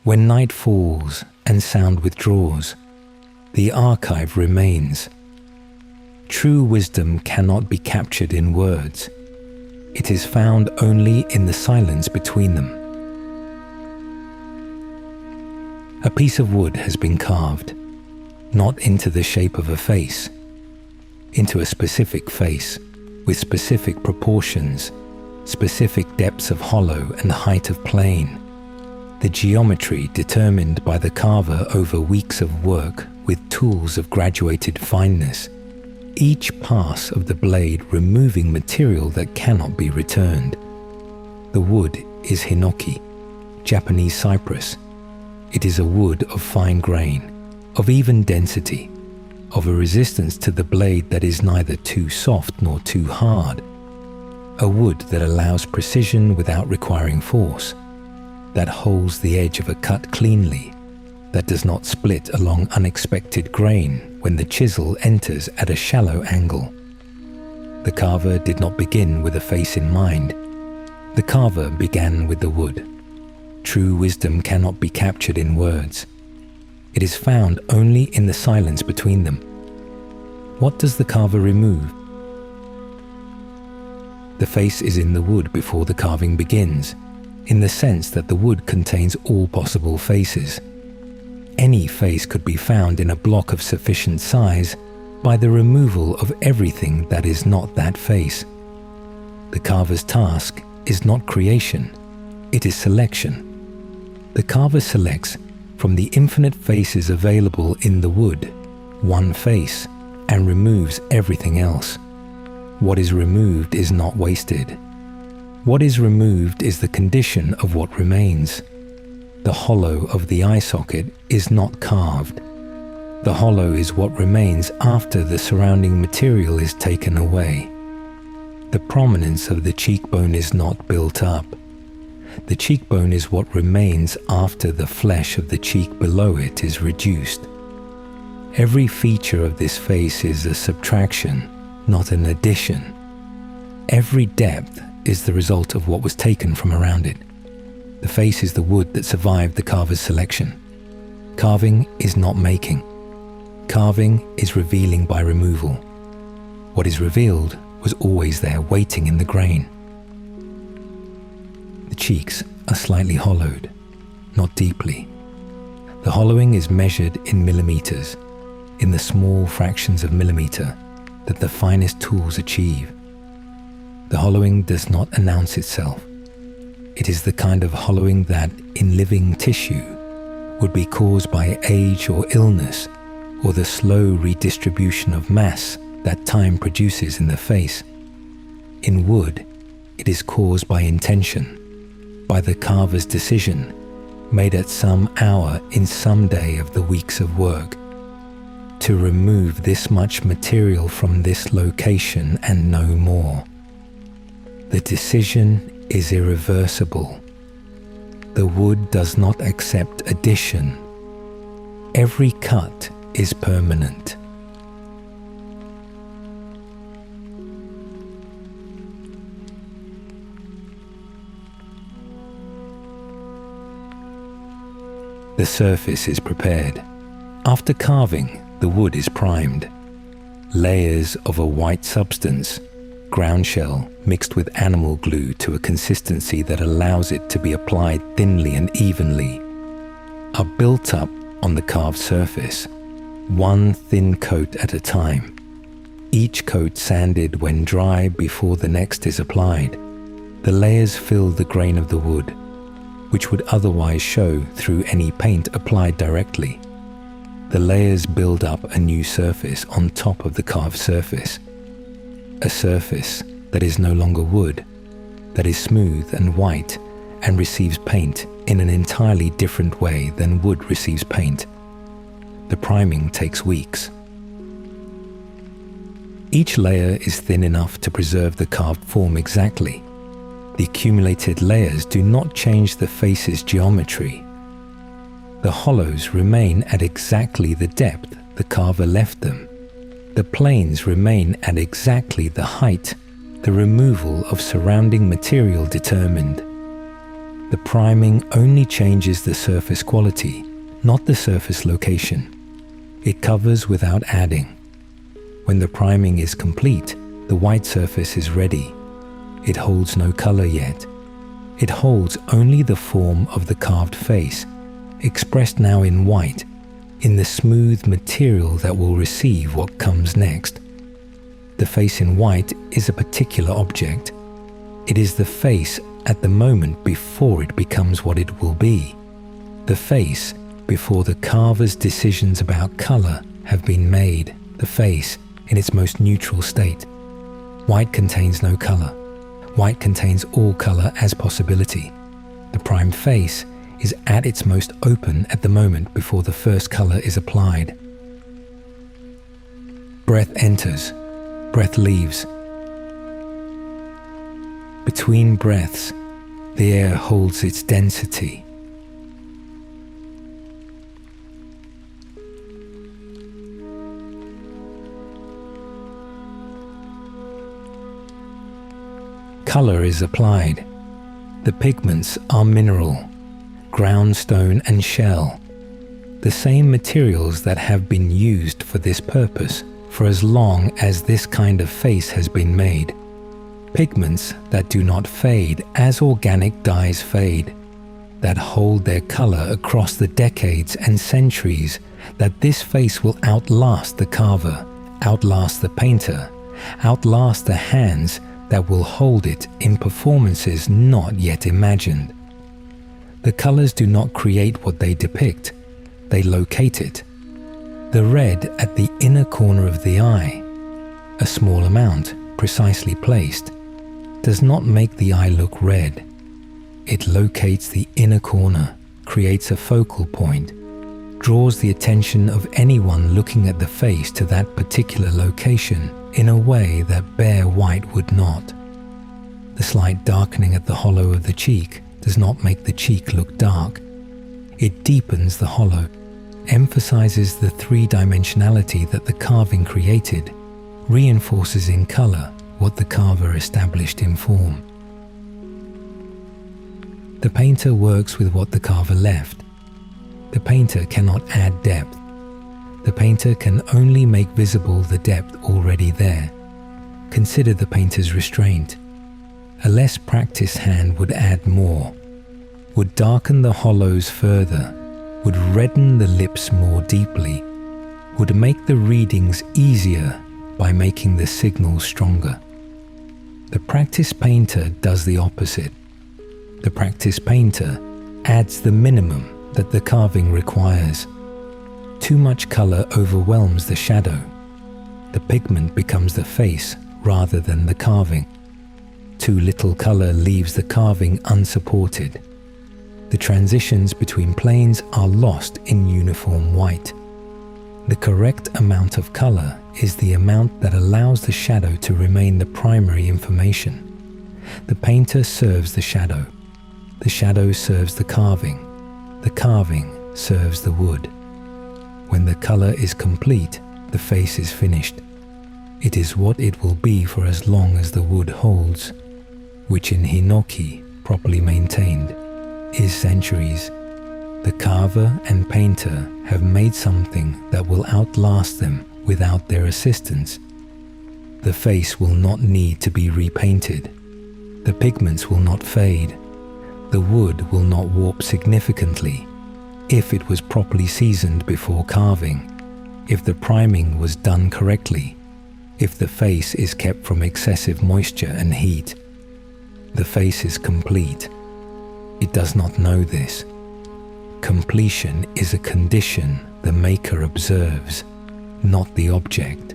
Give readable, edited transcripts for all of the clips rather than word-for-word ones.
When night falls and sound withdraws, the archive remains. True wisdom cannot be captured in words. It is found only in the silence between them. A piece of wood has been carved, not into the shape of a face, into a specific face with specific proportions, specific depths of hollow and height of plane. The geometry determined by the carver over weeks of work with tools of graduated fineness, each pass of the blade removing material that cannot be returned. The wood is Hinoki, Japanese cypress. It is a wood of fine grain, of even density, of a resistance to the blade that is neither too soft nor too hard, a wood that allows precision without requiring force, that holds the edge of a cut cleanly, that does not split along unexpected grain when the chisel enters at a shallow angle. The carver did not begin with a face in mind. The carver began with the wood. True wisdom cannot be captured in words. It is found only in the silence between them. What does the carver remove? The face is in the wood before the carving begins, in the sense that the wood contains all possible faces. Any face could be found in a block of sufficient size by the removal of everything that is not that face. The carver's task is not creation, it is selection. The carver selects from the infinite faces available in the wood one face and removes everything else. What is removed is not wasted. What is removed is the condition of what remains. The hollow of the eye socket is not carved. The hollow is what remains after the surrounding material is taken away. The prominence of the cheekbone is not built up. The cheekbone is what remains after the flesh of the cheek below it is reduced. Every feature of this face is a subtraction, not an addition. Every depth is the result of what was taken from around it. The face is the wood that survived the carver's selection. Carving is not making. Carving is revealing by removal. What is revealed was always there, waiting in the grain. The cheeks are slightly hollowed, not deeply. The hollowing is measured in millimeters, in the small fractions of millimeter that the finest tools achieve. The hollowing does not announce itself. It is the kind of hollowing that, in living tissue, would be caused by age or illness, or the slow redistribution of mass that time produces in the face. In wood, it is caused by intention, by the carver's decision, made at some hour in some day of the weeks of work, to remove this much material from this location and no more. The decision is irreversible. The wood does not accept addition. Every cut is permanent. The surface is prepared. After carving, the wood is primed. Layers of a white substance, ground shell mixed with animal glue to a consistency that allows it to be applied thinly and evenly, are built up on the carved surface, one thin coat at a time, each coat sanded when dry before the next is applied. The layers fill the grain of the wood, which would otherwise show through any paint applied directly. The layers build up a new surface on top of the carved surface, a surface that is no longer wood, that is smooth and white and receives paint in an entirely different way than wood receives paint. The priming takes weeks. Each layer is thin enough to preserve the carved form exactly. The accumulated layers do not change the face's geometry. The hollows remain at exactly the depth the carver left them. The planes remain at exactly the height the removal of surrounding material determined. The priming only changes the surface quality, not the surface location. It covers without adding. When the priming is complete, the white surface is ready. It holds no color yet. It holds only the form of the carved face, expressed now in white, in the smooth material that will receive what comes next. The face in white is a particular object. It is the face at the moment before it becomes what it will be. The face before the carver's decisions about color have been made, the face in its most neutral state. White contains no color. White contains all color as possibility. The primed face is at its most open at the moment before the first color is applied. Breath enters, breath leaves. Between breaths, the air holds its density. Color is applied. The pigments are mineral, ground stone and shell, the same materials that have been used for this purpose for as long as this kind of face has been made. Pigments that do not fade as organic dyes fade, that hold their color across the decades and centuries, that this face will outlast the carver, outlast the painter, outlast the hands that will hold it in performances not yet imagined. The colors do not create what they depict, they locate it. The red at the inner corner of the eye, a small amount precisely placed, does not make the eye look red. It locates the inner corner, creates a focal point, draws the attention of anyone looking at the face to that particular location in a way that bare white would not. The slight darkening at the hollow of the cheek does not make the cheek look dark. It deepens the hollow, emphasizes the three-dimensionality that the carving created, reinforces in color what the carver established in form. The painter works with what the carver left. The painter cannot add depth. The painter can only make visible the depth already there. Consider the painter's restraint. A less practiced hand would add more, would darken the hollows further, would redden the lips more deeply, would make the readings easier by making the signals stronger. The practiced painter does the opposite. The practiced painter adds the minimum that the carving requires. Too much color overwhelms the shadow. The pigment becomes the face rather than the carving. Too little color leaves the carving unsupported. The transitions between planes are lost in uniform white. The correct amount of color is the amount that allows the shadow to remain the primary information. The painter serves the shadow. The shadow serves the carving. The carving serves the wood. When the color is complete, the face is finished. It is what it will be for as long as the wood holds, which in Hinoki, properly maintained, is centuries. The carver and painter have made something that will outlast them without their assistance. The face will not need to be repainted. The pigments will not fade. The wood will not warp significantly if it was properly seasoned before carving, if the priming was done correctly, if the face is kept from excessive moisture and heat. The face is complete. It does not know this. Completion is a condition the maker observes, not the object.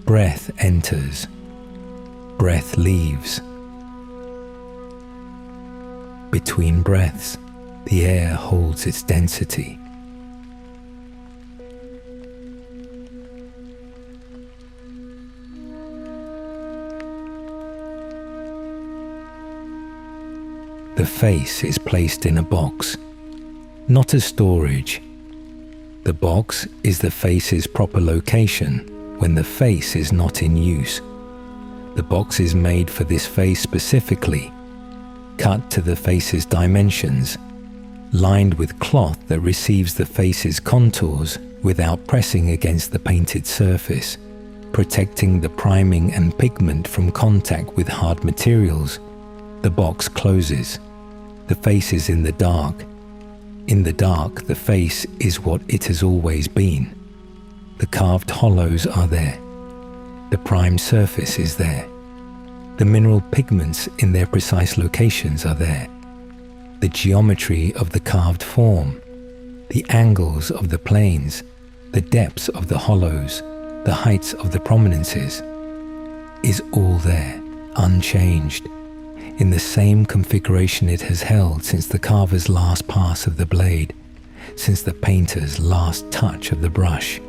Breath enters. Breath leaves. Between breaths, the air holds its density. The face is placed in a box, not as storage. The box is the face's proper location when the face is not in use. The box is made for this face specifically cut to the face's dimensions, lined with cloth that receives the face's contours without pressing against the painted surface, protecting the priming and pigment from contact with hard materials. The box closes. The face is in the dark. In the dark, the face is what it has always been. The carved hollows are there. The primed surface is there. The mineral pigments in their precise locations are there. The geometry of the carved form, the angles of the planes, the depths of the hollows, the heights of the prominences, is all there, unchanged, in the same configuration it has held since the carver's last pass of the blade, since the painter's last touch of the brush.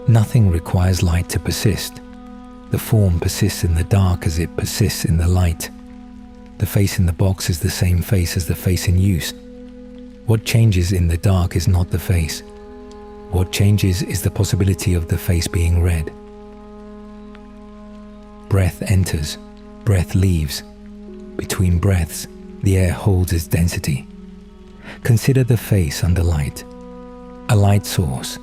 Nothing requires light to persist. The form persists in the dark as it persists in the light. The face in the box is the same face as the face in use. What changes in the dark is not the face. What changes is the possibility of the face being read. Breath enters, breath leaves. Between breaths, the air holds its density. Consider the face under light. A light source,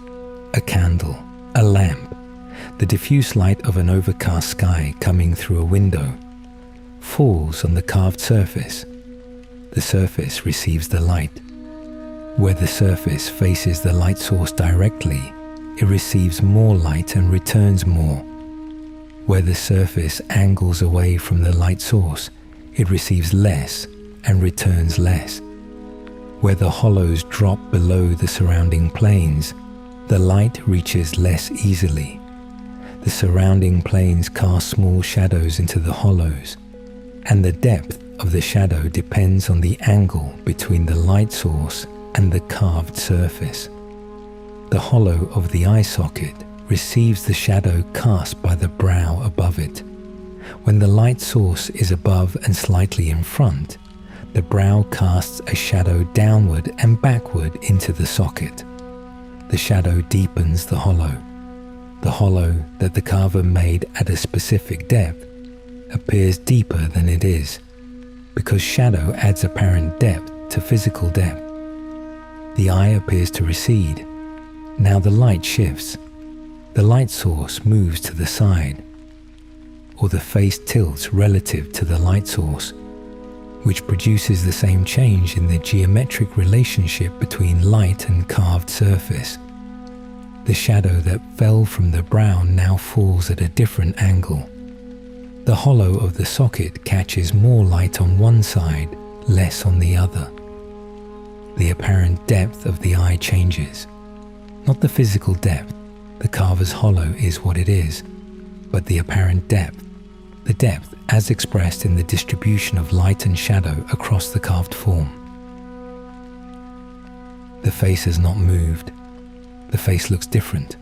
a candle, a lamp, the diffuse light of an overcast sky coming through a window, falls on the carved surface. The surface receives the light. Where the surface faces the light source directly, it receives more light and returns more. Where the surface angles away from the light source, it receives less and returns less. Where the hollows drop below the surrounding planes, the light reaches less easily. The surrounding planes cast small shadows into the hollows, and the depth of the shadow depends on the angle between the light source and the carved surface. The hollow of the eye socket receives the shadow cast by the brow above it. When the light source is above and slightly in front, the brow casts a shadow downward and backward into the socket. The shadow deepens the hollow. The hollow that the carver made at a specific depth appears deeper than it is, because shadow adds apparent depth to physical depth. The eye appears to recede. Now the light shifts. The light source moves to the side, or the face tilts relative to the light source, which produces the same change in the geometric relationship between light and carved surface. The shadow that fell from the brow now falls at a different angle. The hollow of the socket catches more light on one side, less on the other. The apparent depth of the eye changes. Not the physical depth, the carver's hollow is what it is, but the apparent depth, the depth as expressed in the distribution of light and shadow across the carved form. The face has not moved. The face looks different.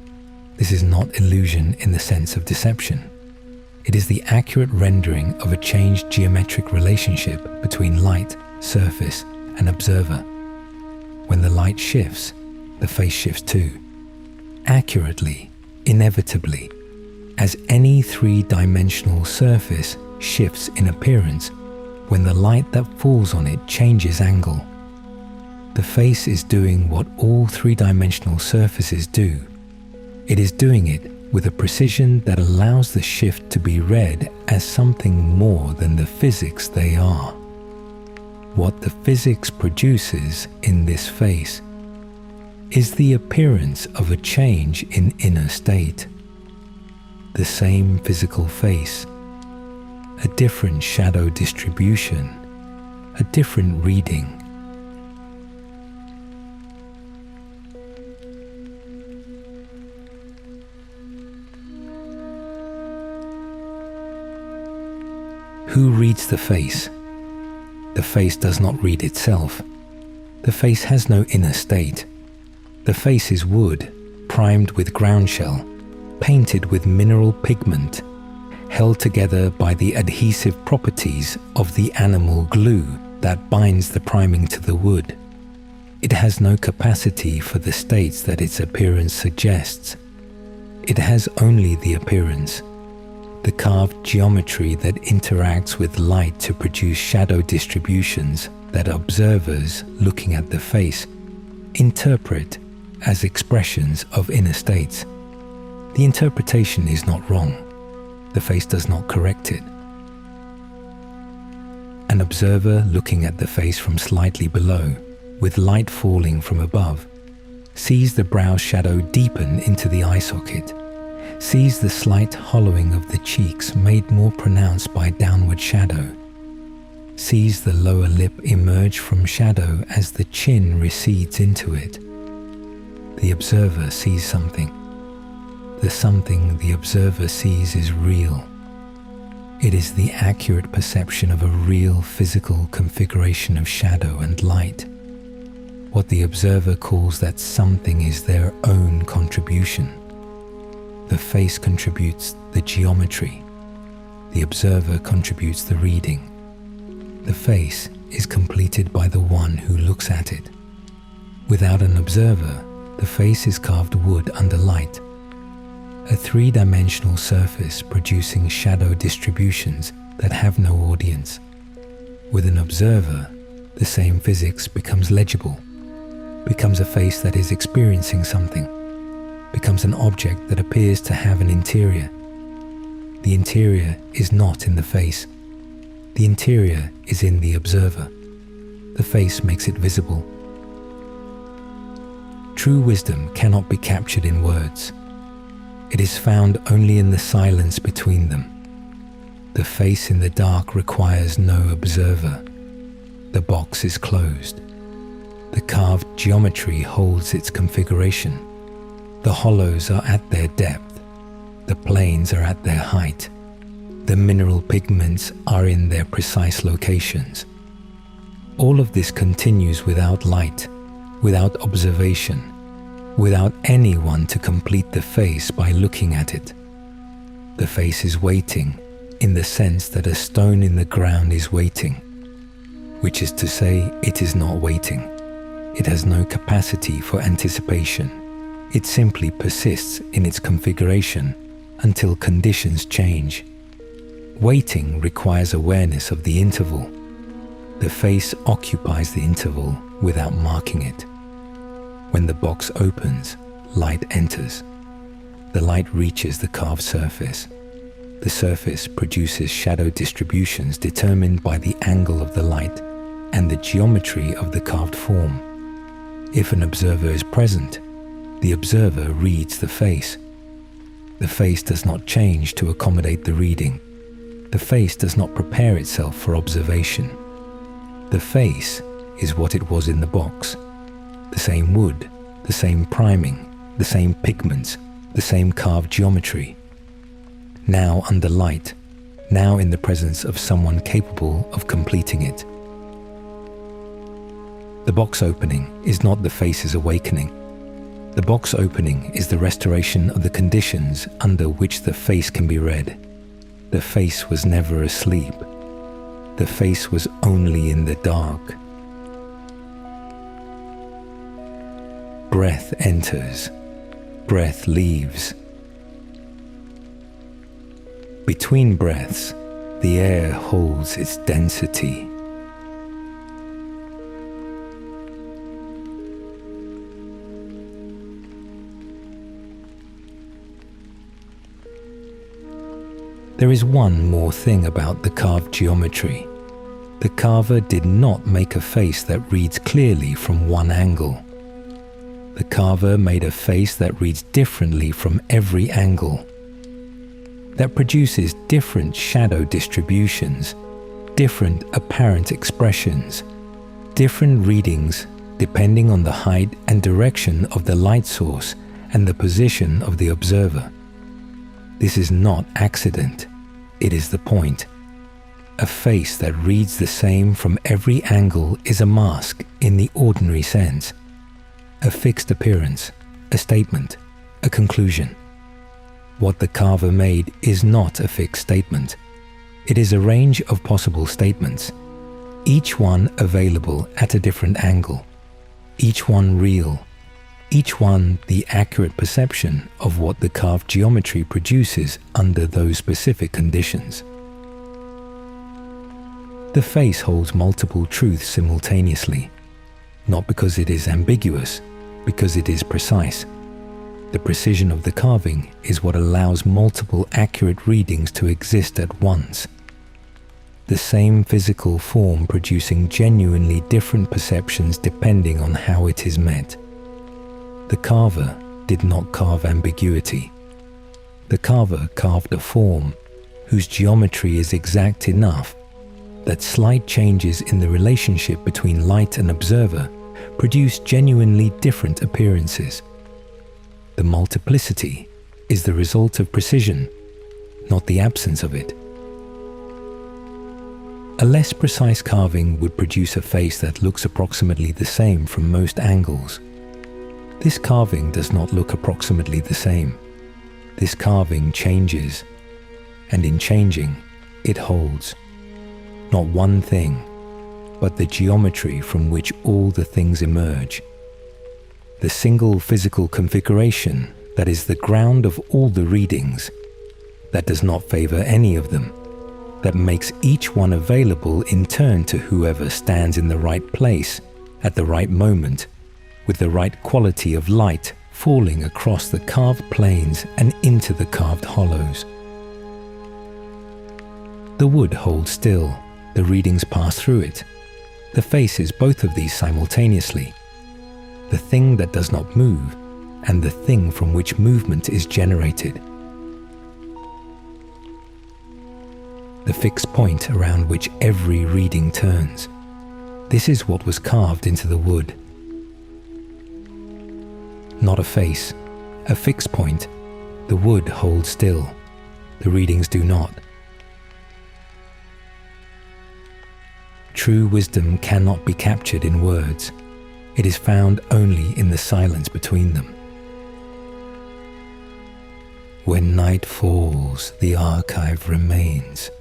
This is not illusion in the sense of deception. It is the accurate rendering of a changed geometric relationship between light, surface, and observer. When the light shifts, the face shifts too. Accurately, inevitably, as any three-dimensional surface shifts in appearance when the light that falls on it changes angle. The face is doing what all three-dimensional surfaces do. It is doing it with a precision that allows the shift to be read as something more than the physics they are. What the physics produces in this face is the appearance of a change in inner state. The same physical face, a different shadow distribution, a different reading. Who reads the face? The face does not read itself. The face has no inner state. The face is wood, primed with ground shell, painted with mineral pigment, held together by the adhesive properties of the animal glue that binds the priming to the wood. It has no capacity for the states that its appearance suggests. It has only the appearance. the carved geometry that interacts with light to produce shadow distributions that observers looking at the face interpret as expressions of inner states. The interpretation is not wrong. The face does not correct it. An observer looking at the face from slightly below, with light falling from above, sees the brow shadow deepen into the eye socket, sees the slight hollowing of the cheeks made more pronounced by downward shadow, sees the lower lip emerge from shadow as the chin recedes into it. The observer sees something. The something the observer sees is real. It is the accurate perception of a real physical configuration of shadow and light. What the observer calls that something is their own contribution. The face contributes the geometry. The observer contributes the reading. The face is completed by the one who looks at it. Without an observer, the face is carved wood under light, a three-dimensional surface producing shadow distributions that have no audience. With an observer, the same physics becomes legible, becomes a face that is experiencing something, becomes an object that appears to have an interior. The interior is not in the face. The interior is in the observer. The face makes it visible. True wisdom cannot be captured in words. It is found only in the silence between them. The face in the dark requires no observer. The box is closed. The carved geometry holds its configuration. The hollows are at their depth. The planes are at their height. The mineral pigments are in their precise locations. All of this continues without light, without observation, without anyone to complete the face by looking at it. The face is waiting in the sense that a stone in the ground is waiting, which is to say it is not waiting. It has no capacity for anticipation. It simply persists in its configuration until conditions change. Waiting requires awareness of the interval. The face occupies the interval without marking it. When the box opens, light enters. The light reaches the carved surface. The surface produces shadow distributions determined by the angle of the light and the geometry of the carved form. If an observer is present, the observer reads the face. The face does not change to accommodate the reading. The face does not prepare itself for observation. The face is what it was in the box. The same wood, the same priming, the same pigments, the same carved geometry. Now under light, now in the presence of someone capable of completing it. The box opening is not the face's awakening. The box opening is the restoration of the conditions under which the face can be read. The face was never asleep. The face was only in the dark. Breath enters. Breath leaves. Between breaths, the air holds its density. There is one more thing about the carved geometry. The carver did not make a face that reads clearly from one angle. The carver made a face that reads differently from every angle, that produces different shadow distributions, different apparent expressions, different readings depending on the height and direction of the light source and the position of the observer. This is not accident, it is the point. A face that reads the same from every angle is a mask in the ordinary sense, a fixed appearance, a statement, a conclusion. What the carver made is not a fixed statement. It is a range of possible statements, each one available at a different angle, each one real, each one the accurate perception of what the carved geometry produces under those specific conditions. The face holds multiple truths simultaneously, not because it is ambiguous, because it is precise. The precision of the carving is what allows multiple accurate readings to exist at once. The same physical form producing genuinely different perceptions depending on how it is met. The carver did not carve ambiguity. The carver carved a form whose geometry is exact enough that slight changes in the relationship between light and observer produce genuinely different appearances. The multiplicity is the result of precision, not the absence of it. A less precise carving would produce a face that looks approximately the same from most angles. This carving does not look approximately the same. This carving changes, and in changing, it holds not one thing, but the geometry from which all the things emerge. The single physical configuration that is the ground of all the readings, that does not favor any of them, that makes each one available in turn to whoever stands in the right place at the right moment, with the right quality of light falling across the carved planes and into the carved hollows. The wood holds still, the readings pass through it. The face is both of these simultaneously, the thing that does not move and the thing from which movement is generated. The fixed point around which every reading turns. This is what was carved into the wood. Not a face, a fixed point. The wood holds still, the readings do not. True wisdom cannot be captured in words. It is found only in the silence between them. When night falls, the archive remains.